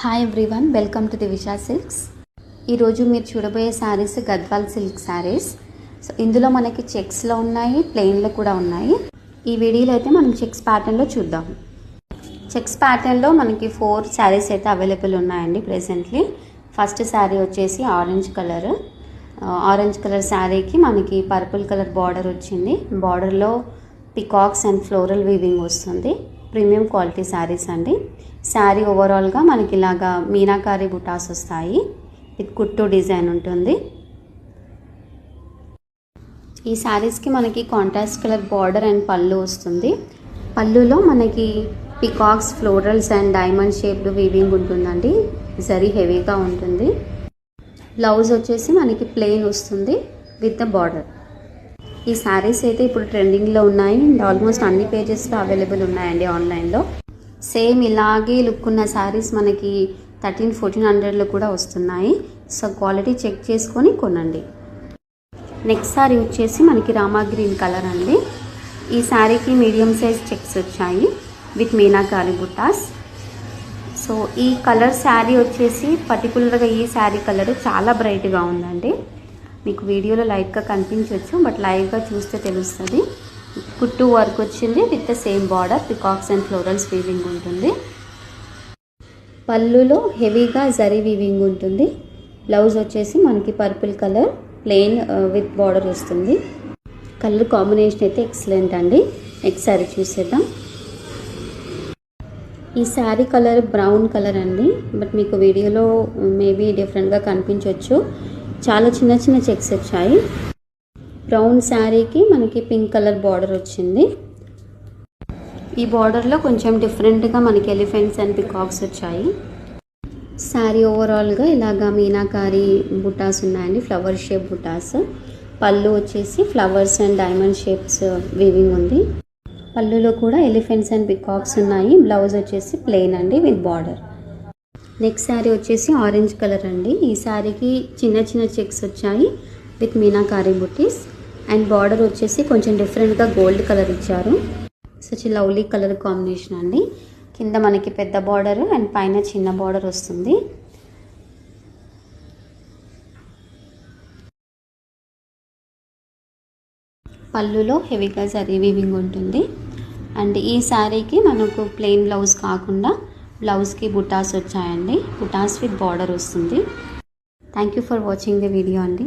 Hi everyone, welcome to the Visha Silks. ఈరోజు మీరు చూడబోయే శారీస్ గద్వాల్ సిల్క్ శారీస్. సో ఇందులో మనకి చెక్స్లో ఉన్నాయి, ప్లెయిన్లో కూడా ఉన్నాయి. ఈ వీడియోలో అయితే మనం చెక్స్ ప్యాటర్న్లో చూద్దాం. చెక్స్ ప్యాటర్న్లో మనకి 4 శారీస్ అయితే అవైలబుల్ ఉన్నాయండి ప్రెజెంట్లీ. ఫస్ట్ శారీ వచ్చేసి ఆరెంజ్ కలర్ శారీకి మనకి పర్పుల్ కలర్ బార్డర్ వచ్చింది. బార్డర్లో పికాక్స్ అండ్ ఫ్లోరల్ వీవింగ్ వస్తుంది. ప్రీమియం క్వాలిటీ శారీస్ అండి. శారీ ఓవరాల్గా మనకి ఇలాగా మీనాకారి బుటాస్ వస్తాయి. విత్ కుట్టు డిజైన్ ఉంటుంది. ఈ శారీస్కి మనకి కాంట్రాస్ట్ కలర్ బార్డర్ అండ్ పళ్ళు వస్తుంది. పళ్ళులో మనకి peacocks, florals and diamond shaped weaving ఉంటుందండి. జరీ హెవీగా ఉంటుంది. బ్లౌజ్ వచ్చేసి మనకి ప్లెయిన్ వస్తుంది విత్ ద బార్డర్. ఈ శారీస్ అయితే ఇప్పుడు ట్రెండింగ్లో ఉన్నాయి అండ్ ఆల్మోస్ట్ అన్ని పేజెస్లో అవైలబుల్ ఉన్నాయండి ఆన్లైన్లో. సేమ్ ఇలాగే లుక్ ఉన్న శారీస్ మనకి 1300-1400లో కూడా వస్తున్నాయి. సో క్వాలిటీ చెక్ చేసుకొని కొనండి. నెక్స్ట్ శారీ వచ్చేసి మనకి రామా గ్రీన్ కలర్ అండి. ఈ శారీకి మీడియం సైజ్ చెక్స్ వచ్చాయి విత్ మీనాకారి బుట్టాస్. సో ఈ కలర్ శారీ వచ్చేసి పర్టికులర్గా ఈ శారీ కలర్ చాలా బ్రైట్గా ఉందండి. మీకు వీడియోలో లైట్గా కనిపించవచ్చు, బట్ లైవ్గా చూస్తే తెలుస్తుంది. కుట్టు వర్క్ వచ్చింది with the same border, peacocks and florals weaving ఉంటుంది. పళ్ళులో హెవీగా జరీ వీవింగ్ ఉంటుంది. బ్లౌజ్ వచ్చేసి మనకి purple colour plain with border వస్తుంది. కలర్ కాంబినేషన్ అయితే ఎక్సలెంట్ అండి. నెక్స్ట్ శారీ చూసేద్దాం. ఈ శారీ కలర్ బ్రౌన్ కలర్ అండి, బట్ మీకు వీడియోలో మేబీ డిఫరెంట్గా కనిపించవచ్చు. చాలా చిన్న చిన్న చెక్స్ వచ్చాయి. బ్రౌన్ శారీకి మనకి పింక్ కలర్ బార్డర్ వచ్చింది. ఈ బార్డర్లో కొంచెం డిఫరెంట్గా మనకి ఎలిఫెంట్స్ అండ్ పికాక్స్ వచ్చాయి. శారీ ఓవరాల్గా ఇలాగా మీనాకారి బుటాస్ ఉన్నాయండి, ఫ్లవర్ షేప్ బుటాస్. పళ్ళు వచ్చేసి flowers and diamond shapes weaving ఉంది. పళ్ళులో కూడా ఎలిఫెంట్స్ అండ్ పికాక్స్ ఉన్నాయి. బ్లౌజ్ వచ్చేసి ప్లెయిన్ అండి విత్ బార్డర్. నెక్స్ట్ శారీ వచ్చేసి ఆరెంజ్ కలర్ అండి. ఈ శారీకి చిన్న చిన్న చెక్స్ వచ్చాయి with meenakari buttis and border వచ్చేసి కొంచెం డిఫరెంట్గా గోల్డ్ కలర్ ఇచ్చారు. సచ్ లవ్లీ కలర్ కాంబినేషన్ అండి. కింద మనకి పెద్ద బార్డర్ అండ్ పైన చిన్న బార్డర్ వస్తుంది. పళ్ళులో హెవీగా జరీ వీవింగ్ ఉంటుంది. అండ్ ఈ శారీకి మనకు ప్లెయిన్ బ్లౌజ్ కాకుండా బ్లౌజ్కి బుటాస్ వచ్చాయండి. బుటాస్ విత్ బార్డర్ వస్తుంది. Thank you for watching the video అండి.